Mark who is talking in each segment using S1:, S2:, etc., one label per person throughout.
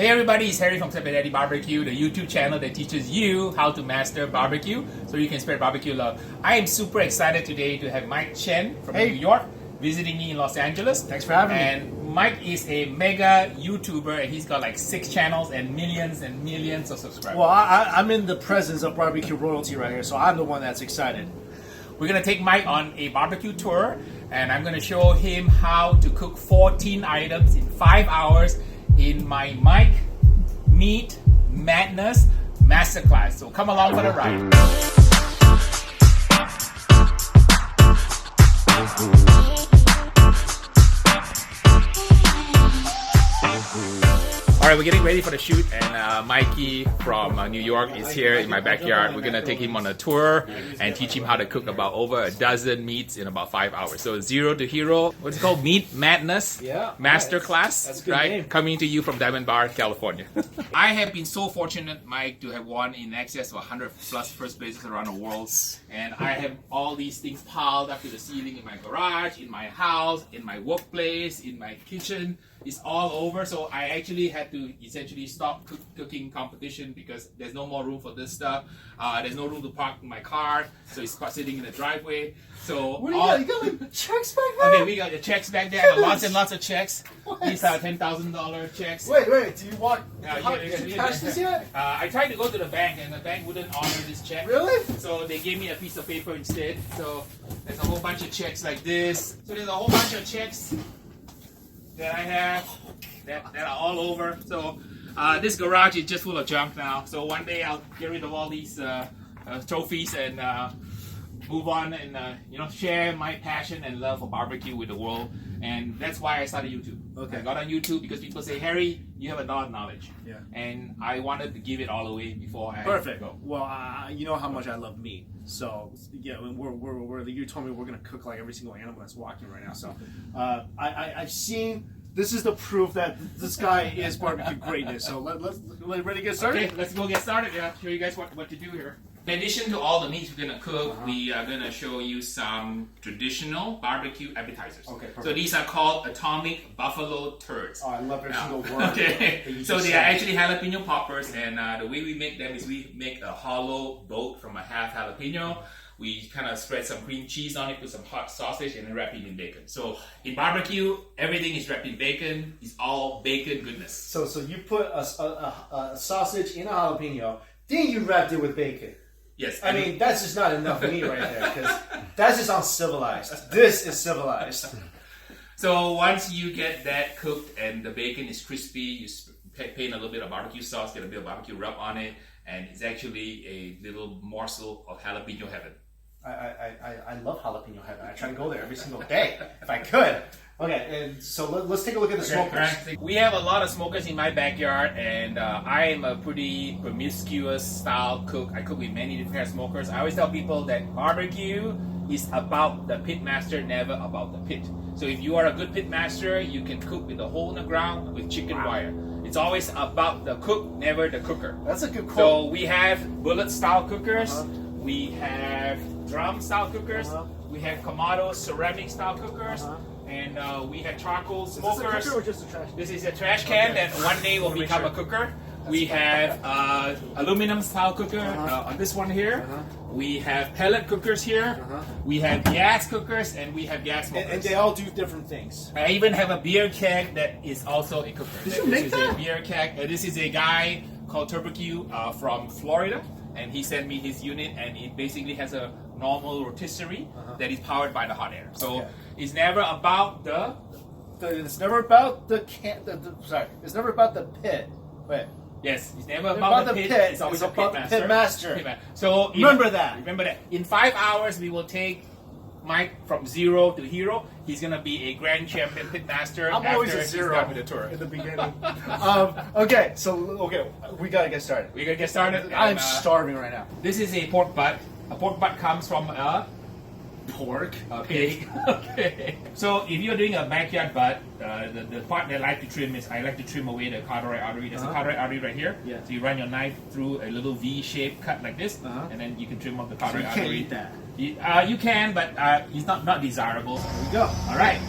S1: Hey everybody, it's Harry from Step Daddy Barbecue, the YouTube channel that teaches you how to master barbecue so you can spread barbecue love. I am super excited today to have Mikey Chen from New York visiting me in Los Angeles.
S2: Thanks for having me.
S1: And Mike is a mega YouTuber and he's got like 6 channels and millions of subscribers.
S2: Well, I'm in the presence of barbecue royalty right here, so I'm the one that's excited.
S1: We're going to take Mike on a barbecue tour and I'm going to show him how to cook 14 items in 5 hours in my Mike Meat Madness Masterclass. So come along for the ride. Alright, we're getting ready for the shoot and Mikey from New York is here in my backyard. We're going to take him on a tour and teach him how to cook about over a dozen meats in about 5 hours. So 0 to hero, what's it called? Meat Madness Masterclass.
S2: That's a good
S1: right?
S2: name.
S1: Coming to you from Diamond Bar, California. I have been so fortunate, Mike, to have won in excess of 100 plus first places around the world. And I have all these things piled up to the ceiling in my garage, in my house, in my workplace, in my kitchen. It's all over, so I actually had to essentially stop cooking competition because there's no more room for this stuff. There's no room to park in my car, so it's sitting in the driveway. So
S2: what do you got? You got like checks back there?
S1: Okay, we got the checks back there. Lots and lots of checks. What? These are $10,000 checks.
S2: Wait, do you want you cash this yet?
S1: I tried to go to the bank and the bank wouldn't honor this check.
S2: Really?
S1: So they gave me a piece of paper instead. So there's a whole bunch of checks like this. So there's a whole bunch of checks that I have that are all over. So this garage is just full of junk now. So one day I'll get rid of all these trophies and move on and share my passion and love for barbecue with the world. And that's why I started YouTube.
S2: Okay.
S1: I got on YouTube because people say, Harry, you have a lot of knowledge.
S2: Yeah.
S1: And I wanted to give it all away before I go.
S2: Well, you know how much I love meat. So yeah, you told me we're gonna cook like every single animal that's walking right now. So I've seen. This is the proof that this guy is barbecue greatness. So let's ready to get started.
S1: Okay, let's go get started. Yeah, show you guys what to do here. In addition to all the meats we're gonna cook, we are gonna show you some traditional barbecue appetizers. Okay, perfect. So these are called atomic buffalo turds.
S2: Oh, I love every single word.
S1: Okay, so they are actually jalapeno poppers, and the way we make them is we make a hollow boat from a half jalapeno. We kind of spread some cream cheese on it, put some hot sausage, and then wrap it in bacon. So in barbecue, everything is wrapped in bacon. It's all bacon goodness.
S2: So you put a sausage in a jalapeno, then you wrapped it with bacon.
S1: Yes.
S2: I mean, that's just not enough meat right there, because that just sounds civilized. This is civilized.
S1: So once you get that cooked and the bacon is crispy, you paint a little bit of barbecue sauce, get a bit of barbecue rub on it, and it's actually a little morsel of jalapeno heaven.
S2: I love jalapeno heaven. I try to go there every single day if I could. Okay, and so let's take a look at the smokers.
S1: Right. We have a lot of smokers in my backyard, and I am a pretty promiscuous style cook. I cook with many different kinds of smokers. I always tell people that barbecue is about the pitmaster, never about the pit. So if you are a good pitmaster, you can cook with a hole in the ground with chicken wire. It's always about the cook, never the cooker.
S2: That's a good quote.
S1: So we have bullet style cookers. We have drum style cookers. We have Kamado ceramic style cookers. And we have charcoal smokers.
S2: Is this a cooker or just a trash can?
S1: This is a trash can that one day will become a cooker. We have aluminum style cooker on this one here. We have pellet cookers here. We have gas cookers and we have gas smokers.
S2: And they all do different things.
S1: I even have a beer keg that is also a cooker.
S2: Did you make that?
S1: This is a beer keg. This is a guy called Dilbertesque from Florida. And he sent me his unit, and it basically has a normal rotisserie that is powered by the hot air. So it's never about the.
S2: It's never about the sorry. It's never about the pit. Wait.
S1: Yes, it's never about the pit. It's always
S2: about the pitmaster.
S1: So
S2: remember that.
S1: Remember that. In 5 hours, we will take Mike from 0 to hero. He's gonna be a grand champion pitmaster.
S2: I'm always a 0
S1: with the tour
S2: in the beginning. Okay, we gotta get started.
S1: We're gonna get started.
S2: I'm starving right now.
S1: This is a pork butt. A pork butt comes from a
S2: pork.
S1: Okay. Okay. So if you're doing a backyard butt, the part that I like to trim is I like to trim away the carotid artery. There's a carotid artery right here.
S2: Yeah.
S1: So you run your knife through a little V-shaped cut like this, and then you can trim off the carotid artery.
S2: You can't eat that.
S1: You can, but it's not desirable.
S2: There we go.
S1: All right.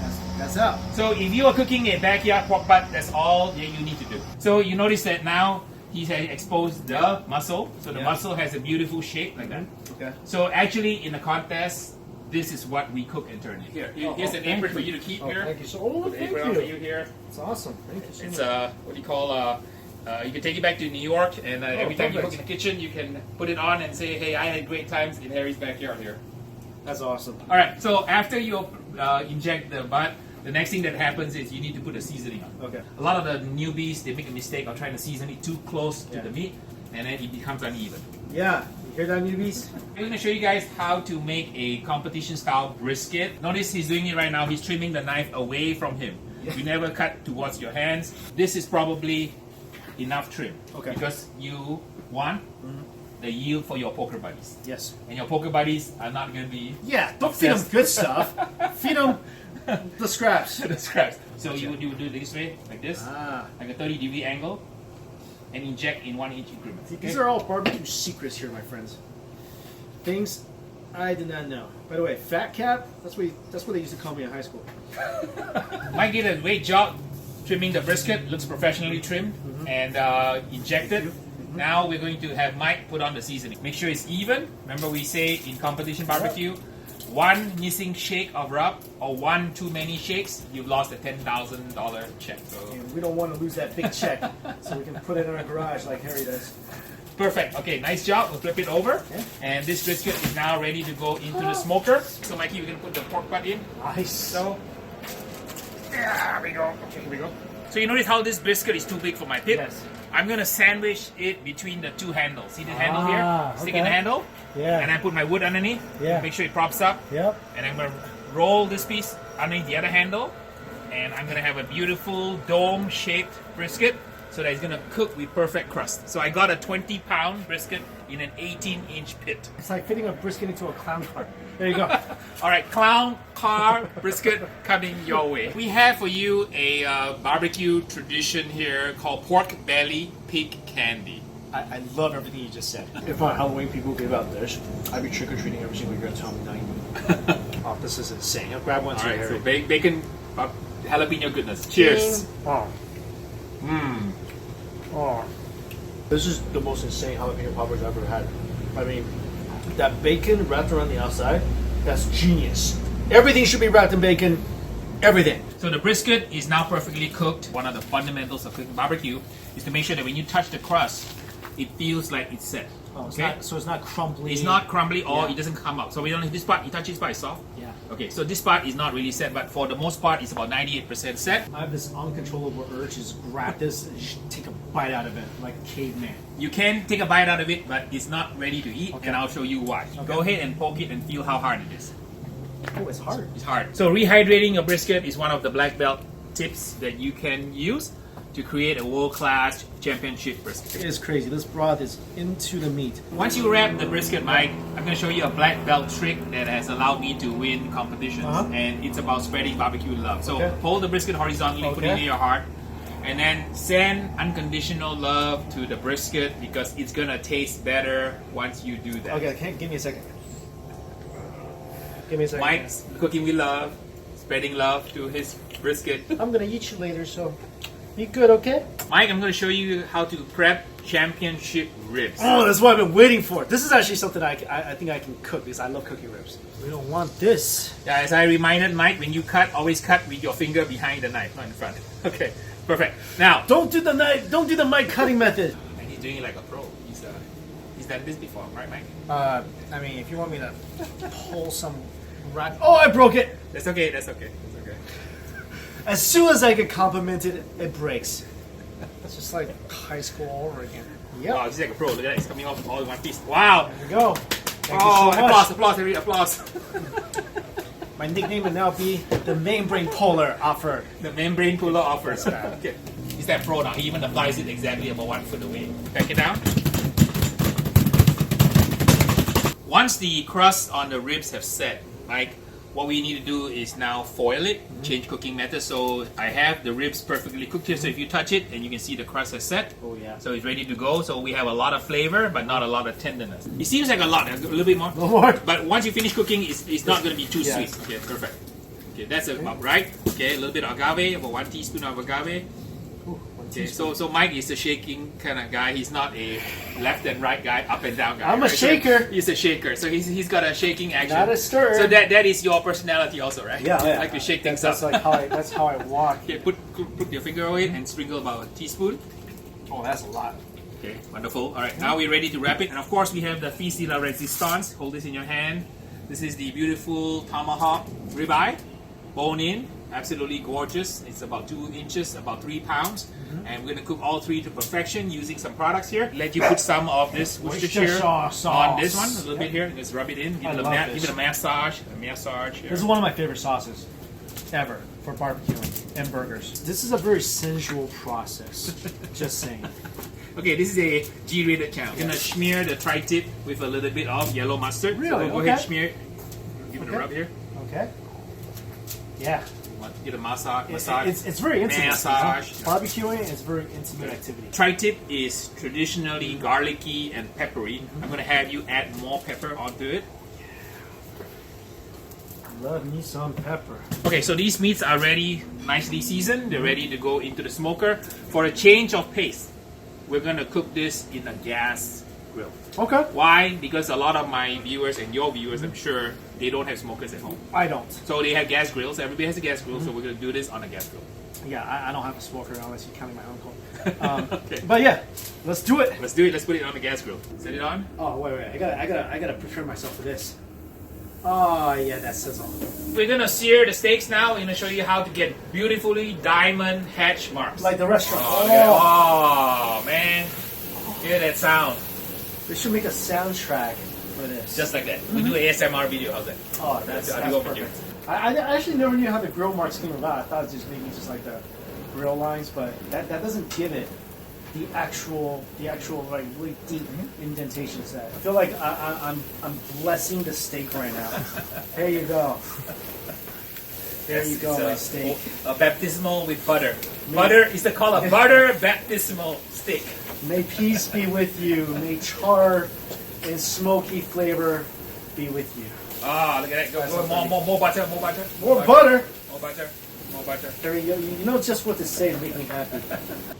S2: That's out.
S1: So if you are cooking a backyard pork butt, that's all that you need to do. So you notice that now he has exposed the muscle. So the muscle has a beautiful shape like that.
S2: Okay.
S1: So actually in the contest, this is what we cook internally. Here's an apron for you to keep here.
S2: Thank you so much.
S1: Put the apron on for you here.
S2: It's awesome. Thank you so
S1: It's
S2: much.
S1: what do you call you can take it back to New York, and every time you cook in the kitchen, you can put it on and say, "Hey, I had great times in Harry's backyard here."
S2: That's awesome.
S1: All right. So after you inject the butt, the next thing that happens is you need to put a seasoning on.
S2: Okay.
S1: A lot of the newbies, they make a mistake of trying to season it too close to the meat, and then it becomes uneven.
S2: Yeah. You hear that, newbies?
S1: I'm going to show you guys how to make a competition-style brisket. Notice he's doing it right now. He's trimming the knife away from him. You never cut towards your hands. This is probably enough trim.
S2: Okay.
S1: Because you want the yield for your poker buddies.
S2: Yes.
S1: And your poker buddies are not going to be
S2: Don't feed them good stuff. Feed them the scraps.
S1: the scraps. So you would do it this way, like this,
S2: Ah.
S1: like a 30-degree angle, and inject in 1 inch increments. Okay?
S2: These are all barbecue secrets here, my friends. Things I did not know. By the way, fat cap, that's what they used to call me in high school.
S1: Mike did a great job trimming the brisket. Looks professionally trimmed and injected. Now we're going to have Mike put on the seasoning. Make sure it's even. Remember we say in competition barbecue, one missing shake of rub or one too many shakes, you've lost a $10,000 check. So
S2: And we don't want to lose that big check, so we can put it in our garage like Harry does.
S1: perfect. Okay, nice job. We'll flip it over.
S2: Okay.
S1: And this brisket is now ready to go into the smoker. So Mikey, you can put the pork butt in.
S2: Nice.
S1: So, there we go. Okay, here we go. So you notice how this brisket is too big for my pit?
S2: Yes.
S1: I'm going to sandwich it between the two handles. See the handle here? Stick in the
S2: okay.
S1: handle.
S2: Yeah.
S1: And I put my wood underneath.
S2: Yeah.
S1: Make sure it props up.
S2: Yep.
S1: And I'm going to roll this piece underneath the other handle. And I'm going to have a beautiful dome-shaped brisket so that it's going to cook with perfect crust. So I got a 20-pound brisket in an 18-inch pit.
S2: It's like fitting a brisket into a clown car. There you go.
S1: All right, clown car brisket coming your way. We have for you a barbecue tradition here called pork belly pig candy.
S2: I love everything you just said. If my Halloween people gave out this, I'd be trick-or-treating every single year until I'm 90. Oh, this is insane. I'll grab one
S1: All
S2: too,
S1: right, so
S2: Harry.
S1: bacon, jalapeno goodness. Cheers.
S2: Oh.
S1: Mmm.
S2: Oh. This is the most insane jalapeno poppers I've ever had. I mean, that bacon wrapped around the outside, that's genius. Everything should be wrapped in bacon. Everything.
S1: So the brisket is now perfectly cooked. One of the fundamentals of cooking barbecue is to make sure that when you touch the crust, it feels like it's set.
S2: Oh, it's
S1: Okay?
S2: not, so it's not crumbly.
S1: It's not crumbly or
S2: Yeah.
S1: it doesn't come out. So we don't this part, you touch this part, it's soft.
S2: Yeah.
S1: Okay, so this part is not really set, but for the most part, it's about 98% set.
S2: I have this uncontrollable urge to just grab this and just take a bite out of it like a caveman.
S1: You can take a bite out of it, but it's not ready to eat,
S2: Okay.
S1: and I'll show you why.
S2: Okay.
S1: Go ahead and poke it and feel how hard it is.
S2: Oh, it's hard.
S1: It's hard. So rehydrating a brisket is one of the black belt tips that you can use to create a world-class championship brisket.
S2: It is crazy. This broth is into the meat.
S1: Once you wrap the brisket, Mike, I'm going to show you a black belt trick that has allowed me to win competitions, and it's about spreading barbecue love. So
S2: Okay.
S1: hold the brisket horizontally, put it
S2: Okay.
S1: near your heart, and then send unconditional love to the brisket because it's going to taste better once you do that.
S2: Okay, give me a second. Give me a second.
S1: Mike's cooking with love, spreading love to his brisket.
S2: I'm gonna eat you later, so you good, okay?
S1: Mike, I'm going to show you how to prep championship ribs.
S2: Oh, that's what I've been waiting for. This is actually something I think I can cook because I love cooking ribs. We don't want this.
S1: Yeah, as I reminded Mike, when you cut, always cut with your finger behind the knife, not in front. Okay, perfect. Now,
S2: Don't do the knife. Don't do the mic cutting method.
S1: and he's doing it like a pro. He's done this before, right, Mike?
S2: I mean, if you want me to pull some rat. Oh, I broke it.
S1: That's okay. That's okay. That's okay.
S2: As soon as I get complimented, it breaks. It's just like high school all over again. Yep.
S1: Wow, he's like a pro. Look at that. It's coming off all in one piece. Wow.
S2: There we go. Thank
S1: Oh,
S2: you so
S1: applause,
S2: much.
S1: applause, everybody, applause.
S2: My nickname would now be the membrane puller offer.
S1: The membrane puller offers. Okay. He's that pro now. He even applies it exactly about 1 foot away. Back it down. Once the crust on the ribs have set, Mike, what we need to do is now foil it, change cooking method. So I have the ribs perfectly cooked here. So if you touch it, and you can see the crust has set.
S2: Oh, yeah.
S1: So it's ready to go. So we have a lot of flavor, but not a lot of tenderness. It seems like a lot, a little bit more.
S2: No more.
S1: But once you finish cooking, it's not going to be too
S2: Yeah.
S1: sweet. Okay, perfect. Okay, that's about right. Okay, a little bit of agave, about 1 teaspoon of agave.
S2: Ooh,
S1: Okay, so Mike is a shaking kind of guy. He's not a left and right guy, up and down guy.
S2: I'm a
S1: right?
S2: shaker.
S1: So he's a shaker. So he's got a shaking action.
S2: Not a stir.
S1: So that is your personality also, right?
S2: Yeah, yeah.
S1: Like to shake things
S2: That's
S1: up.
S2: like that's how I walk.
S1: Okay, put your finger on it and sprinkle about a teaspoon.
S2: Oh, that's a lot.
S1: Okay, wonderful. All right, now we're ready to wrap it. And of course, we have the Fils de la Resistance. Hold this in your hand. This is the beautiful Tomahawk Ribeye, bone in. Absolutely gorgeous. It's about 2 inches, about 3 pounds. And we're gonna cook all 3 to perfection using some products here. Let you put some of this Worcestershire
S2: sauce
S1: on this one, a little bit here. Just rub it in. Give it a massage. Here.
S2: This is one of my favorite sauces ever for barbecuing and burgers. This is a very sensual process. Just saying.
S1: Okay, this is a G-rated channel. We're gonna smear the tri-tip with a little bit of yellow mustard.
S2: Really?
S1: So go ahead, smear it. Give it a rub here.
S2: Okay. Yeah.
S1: Get a massage.
S2: It's very intimate.
S1: Massage.
S2: Barbecuing is a very intimate activity.
S1: Tri-tip is traditionally garlicky and peppery. I'm gonna have you add more pepper onto it.
S2: Love me some pepper.
S1: Okay, so these meats are ready, nicely seasoned. They're ready to go into the smoker. For a change of pace, we're gonna cook this in a gas grill.
S2: Okay.
S1: Why? Because a lot of my viewers and your viewers, I'm sure, they don't have smokers at home.
S2: I don't.
S1: So they have gas grills. Everybody has a gas grill, so we're gonna do this on a gas grill.
S2: Yeah, I don't have a smoker unless you're counting my uncle.
S1: Okay.
S2: But yeah, let's do it.
S1: Let's do it. Let's put it on the gas grill. Set it on.
S2: Oh wait, I gotta prepare myself for this. Oh yeah, that says all.
S1: We're gonna sear the steaks now. We're gonna show you how to get beautifully diamond hatch marks.
S2: Like the restaurant.
S1: Oh man, hear that sound.
S2: They should make a soundtrack for this.
S1: Just like that. We do ASMR video. How's that?
S2: Oh, that's perfect. I actually never knew how the grill marks came about. I thought it was just maybe just like the grill lines, but that doesn't give it the actual like really deep indentations. That I feel like I'm blessing the steak right now. There you go. There you go, my steak.
S1: A baptismal with butter. Butter is called a butter baptismal steak.
S2: May peace be with you. May char and smoky flavor be with you.
S1: Ah, look at that. Go more butter, more butter.
S2: More butter.
S1: More butter. More butter.
S2: There you go. You know just what to say to make me happy.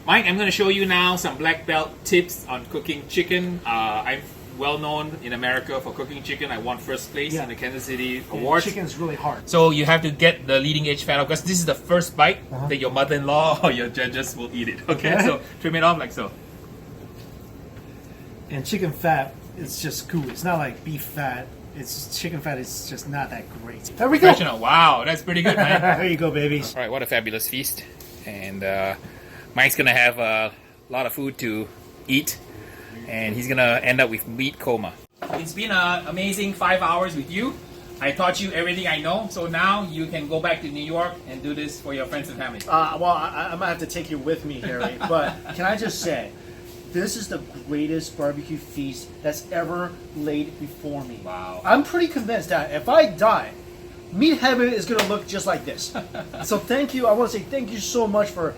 S1: Mike, I'm going to show you now some black belt tips on cooking chicken. I'm well known in America for cooking chicken. I won first place in the Kansas City Awards.
S2: Chicken's really hard.
S1: So you have to get the leading edge fat off because this is the first bite that your mother-in-law or your judges will eat it. Okay, so trim it off like so.
S2: And chicken fat is just cool. It's not like beef fat. It's chicken fat is just not that great. There we go.
S1: Wow, that's pretty good, man.
S2: There you go, baby.
S1: All right, what a fabulous feast. And Mike's going to have a lot of food to eat. And he's going to end up with meat coma. It's been an amazing 5 hours with you. I taught you everything I know. So now you can go back to New York and do this for your friends and family.
S2: Well, I might have to take you with me, Harry. But can I just say, this is the greatest barbecue feast that's ever laid before me.
S1: Wow.
S2: I'm pretty convinced that if I die, meat heaven is going to look just like this. So thank you. I want to say thank you so much for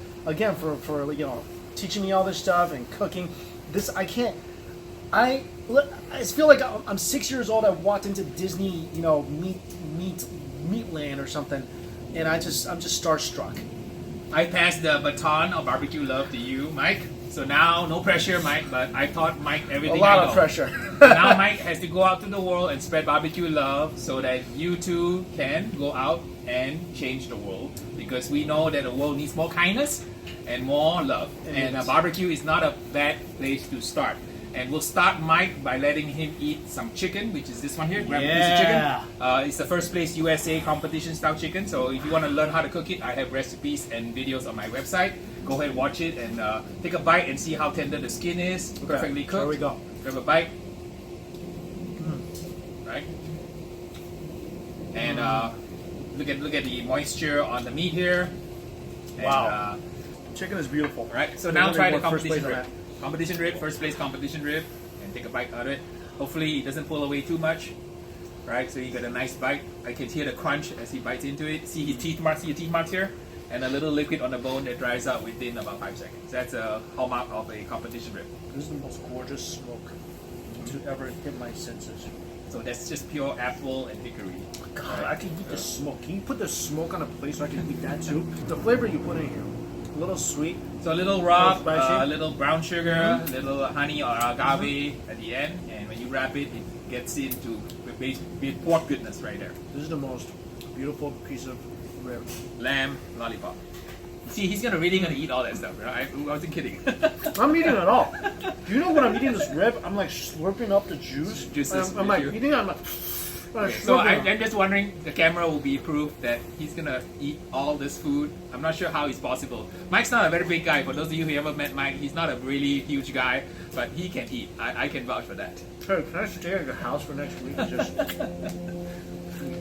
S2: teaching me all this stuff and cooking. This I feel like I'm 6 years old. I walked into Disney, meat land or something, and I'm just starstruck.
S1: I passed the baton of barbecue love to you, Mike. So now, no pressure, Mike, but I taught Mike everything I know.
S2: A lot of pressure.
S1: Now Mike has to go out to the world and spread barbecue love so that you too can go out and change the world. Because we know that the world needs more kindness and more love. And barbecue is not a bad place to start. And we'll start Mike by letting him eat some chicken, which is this one here. Grab a piece of chicken. It's the first place USA competition style chicken. So if you want to learn how to cook it, I have recipes and videos on my website. Go ahead, watch it, and take a bite and see how tender the skin is. Perfectly cooked.
S2: There we go.
S1: Grab a bite. Right. And look at the moisture on the meat here. And,
S2: wow. Chicken is beautiful.
S1: Right. So now try the competition rib. Competition rib, first place competition rib, and take a bite out of it. Hopefully it doesn't pull away too much. Right, so you got a nice bite. I can hear the crunch as he bites into it. See his teeth marks, here? And a little liquid on the bone that dries out within about 5 seconds. That's a hallmark of a competition rib.
S2: This is the most gorgeous smoke to ever hit my senses.
S1: So that's just pure apple and hickory.
S2: God, I can eat the smoke. Can you put the smoke on a plate so I can eat that too? The flavor you put in here, a little sweet.
S1: So a little raw,
S2: spicy.
S1: a little brown sugar, a little honey or agave at the end, and when you wrap it, it gets into pork goodness right there.
S2: This is the most beautiful piece of rib.
S1: Lamb lollipop. See, he's really gonna eat all that stuff, right? I wasn't kidding.
S2: I'm eating it all. Do you know when I'm eating this rib, I'm like slurping up the juice. I'm like eating it, I'm like...
S1: So I'm just wondering, the camera will be proof that he's gonna eat all this food. I'm not sure how it's possible. Mike's not a very big guy. For those of you who ever met Mike, he's not a really huge guy, but he can eat. I can vouch for that.
S2: Hey, can I stay at your house for next week?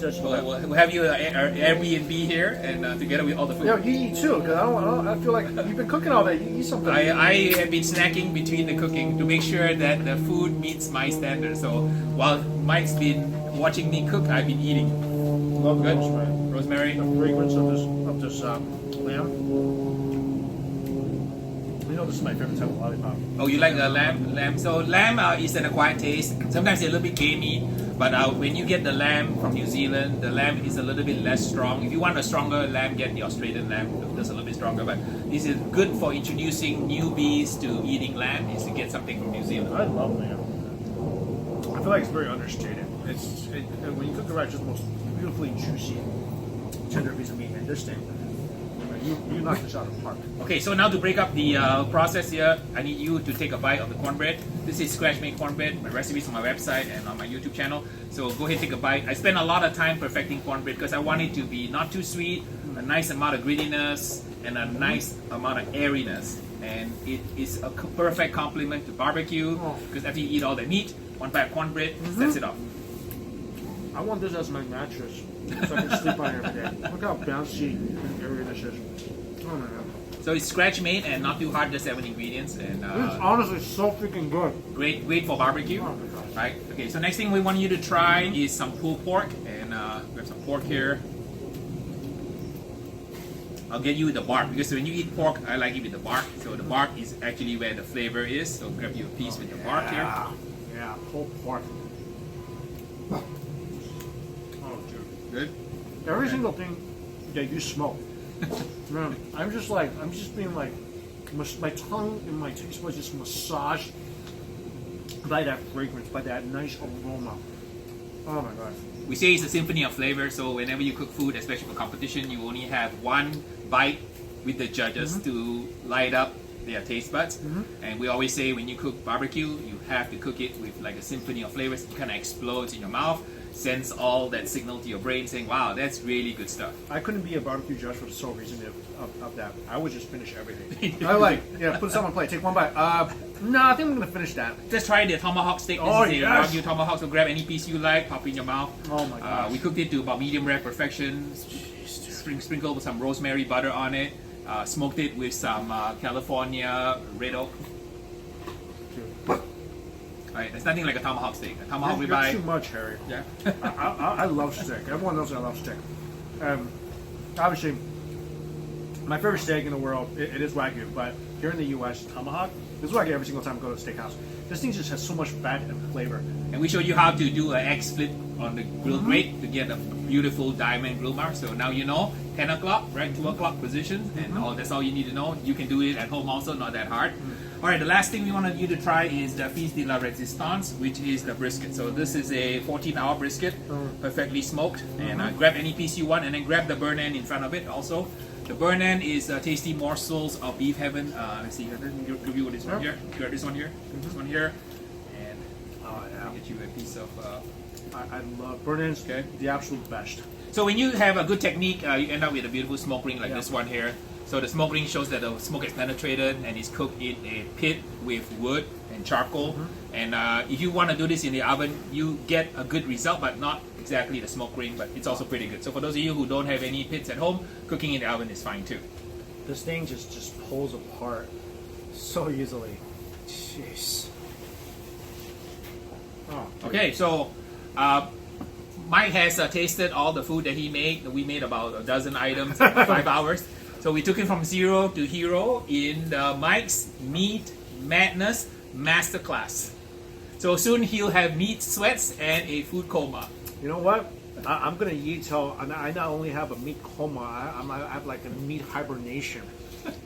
S1: We'll have you our Airbnb here, and together with all the food.
S2: Yeah, you eat too, because I feel like you've been cooking all day. You eat something.
S1: I have been snacking between the cooking to make sure that the food meets my standards. So while Mike's been watching me cook, I've been eating.
S2: Love the
S1: Good.
S2: rosemary.
S1: Rosemary.
S2: The fragrance of this lamb. You know, this is my favorite type of lollipop.
S1: Oh, you like the lamb? So lamb is an acquired taste. Sometimes it's a little bit gamey, but when you get the lamb from New Zealand, the lamb is a little bit less strong. If you want a stronger lamb, get the Australian lamb. That's a little bit stronger, but this is good for introducing newbies to eating lamb, is to get something from New Zealand.
S2: I love lamb. I feel like it's very understated. When you cook it right, it's just the most beautifully juicy, tender piece of meat. And this thing, you knock this out of the park.
S1: Okay, so now to break up the process here, I need you to take a bite of the cornbread. This is scratch-made cornbread. My recipes on my website and on my YouTube channel. So go ahead, take a bite. I spend a lot of time perfecting cornbread because I want it to be not too sweet, a nice amount of grittiness, and a nice amount of airiness. And it is a perfect complement to barbecue because after you eat all the meat, one bite of cornbread sets it off.
S2: I want this as my mattress so I can sleep on it every day. Look how bouncy and airy this is. Oh my god.
S1: So it's scratch made and not too hard, just 7 ingredients. And
S2: this is honestly so freaking good.
S1: Great for barbecue.
S2: Oh my gosh.
S1: Right? Okay, so next thing we want you to try is some pulled pork. And we have some pork here. I'll get you the bark because when you eat pork, I like it with the bark. So the bark is actually where the flavor is. So grab you a piece with the bark here.
S2: Yeah, pulled pork. Oh, dude.
S1: Good.
S2: Every single thing that you smoke, man, I'm just being like, my tongue and my taste buds just massaged by that fragrance, by that nice aroma. Oh my gosh.
S1: We say it's a symphony of flavor, so whenever you cook food, especially for competition, you only have one bite with the judges to light up their taste buds. And we always say when you cook barbecue, you have to cook it with like a symphony of flavors. It kind of explodes in your mouth, sends all that signal to your brain saying, wow, that's really good stuff.
S2: I couldn't be a barbecue judge for the sole reason of that. I would just finish everything. Put this on my plate, take one bite. No, I think I'm going to finish that.
S1: Just try the tomahawk steak. This is a Wagyu tomahawk, so grab any piece you like, pop in your mouth.
S2: Oh my gosh.
S1: We cooked it to about medium rare perfection. Sprinkled with some rosemary butter on it. Smoked it with some California red oak. Right, there's nothing like a tomahawk steak. A tomahawk ribeye.
S2: You're too much, Harry.
S1: Yeah.
S2: I love steak. Everyone knows I love steak. Obviously, my favorite steak in the world, it is Wagyu, but here in the U.S., Tomahawk, this is what I get every single time I go to a steakhouse. This thing just has so much fat and flavor.
S1: And we showed you how to do an egg split on the grill grate to get a beautiful diamond grill mark. So now you know, 10 o'clock, right, 2 o'clock position, and that's all you need to know. You can do it at home also, not that hard. All right, the last thing we wanted you to try is the Fils de la Resistance, which is the brisket. So this is a 14-hour brisket, perfectly smoked. And grab any piece you want, and then grab the burn end in front of it also. The burn end is tasty morsels of beef heaven. Let's see here. Let me give you this one here. Grab this one here. This one here. And I'll get you a piece of...
S2: I love burn ends. Okay. The absolute best.
S1: So when you have a good technique, you end up with a beautiful smoke ring like this one here. So the smoke ring shows that the smoke has penetrated and is cooked in a pit with wood and charcoal. And if you want to do this in the oven, you get a good result, but not exactly the smoke ring, but it's also pretty good. So for those of you who don't have any pits at home, cooking in the oven is fine too.
S2: This thing just pulls apart so easily. Jeez. Oh,
S1: okay, so Mike has tasted all the food that he made. We made about a dozen items in 5 hours. So we took it from zero to hero in the Mike's Meat Madness Masterclass. So soon he'll have meat sweats and a food coma.
S2: You know what? I'm gonna eat till I not only have a meat coma, I have like a meat hibernation.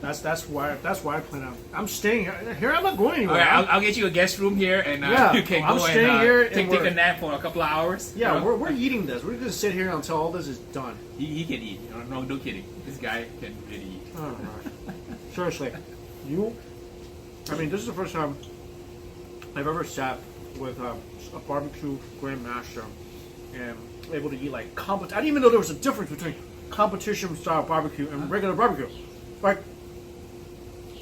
S2: That's why I plan on. I'm staying here. I'm not going anywhere.
S1: Okay, I'll get you a guest room here, and you can
S2: I'm
S1: go
S2: staying
S1: and
S2: here
S1: take a nap for a couple of hours.
S2: Yeah,
S1: you know?
S2: we're eating this. We're gonna sit here until all this is done.
S1: He can eat. No kidding. This guy can really eat.
S2: Oh my. Seriously, I mean, this is the first time I've ever sat with a barbecue grandmaster and able to eat like I didn't even know there was a difference between competition style barbecue and regular barbecue. Like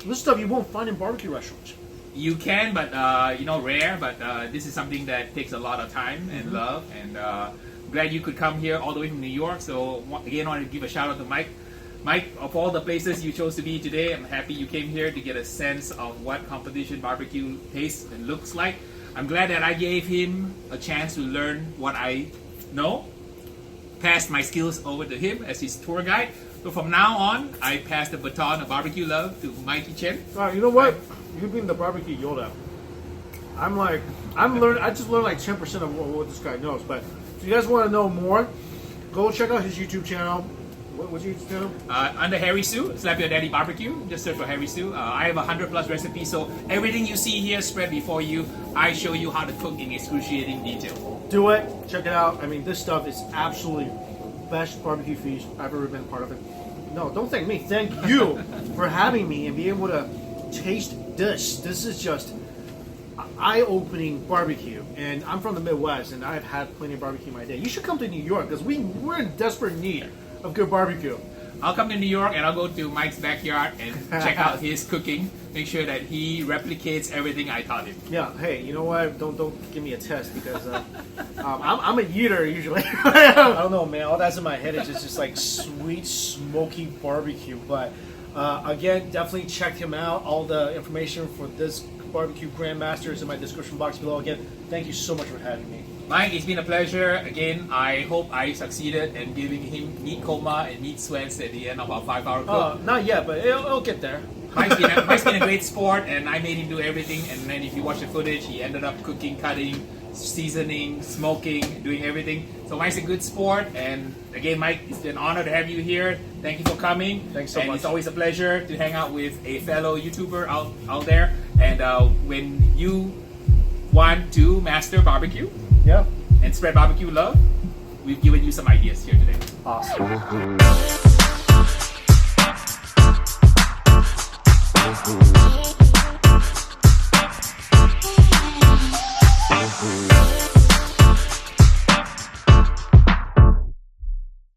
S2: this stuff you won't find in barbecue restaurants.
S1: You can, but rare. But this is something that takes a lot of time and love. And glad you could come here all the way from New York. So again, I want to give a shout out to Mike. Mike, of all the places you chose to be today, I'm happy you came here to get a sense of what competition barbecue tastes and looks like. I'm glad that I gave him a chance to learn what I know, passed my skills over to him as his tour guide. So from now on, I pass the baton of barbecue love to Mikey Chen.
S2: You know what? You being the barbecue Yoda, I just learned like 10% of what this guy knows. But if you guys want to know more, go check out his YouTube channel. What's your YouTube channel?
S1: Under Harry Soo, Slap Your Daddy Barbecue. Just search for Harry Soo. I have 100+ recipes, so everything you see here spread before you. I show you how to cook in excruciating detail.
S2: Do it. Check it out. I mean, this stuff is absolutely best barbecue feast I've ever been a part of it. No, don't thank me. Thank you for having me and be able to taste this. This is just eye-opening barbecue. And I'm from the Midwest, and I've had plenty of barbecue in my day. You should come to New York because we're in desperate need of good barbecue.
S1: I'll come to New York and I'll go to Mike's backyard and check out his cooking. Make sure that he replicates everything I taught him.
S2: Yeah. Hey, you know what? Don't give me a test because I'm a eater usually. I don't know, man. All that's in my head is just like sweet, smoky barbecue. But again, definitely check him out. All the information for this barbecue grandmaster is in my description box below. Again, thank you so much for having me.
S1: Mike, it's been a pleasure. Again, I hope I succeeded in giving him meat coma and meat sweats at the end of our 5-hour cook.
S2: Not yet, but it'll get there.
S1: Mike's been a great sport, and I made him do everything. And then if you watch the footage, he ended up cooking, cutting, seasoning, smoking, doing everything. So Mike's a good sport. And again, Mike, it's an honor to have you here. Thank you for coming.
S2: Thanks so much.
S1: It's always a pleasure to hang out with a fellow YouTuber out there. And when you want to master barbecue,
S2: yeah,
S1: and spread barbecue love, we've given you some ideas here today.
S2: Awesome.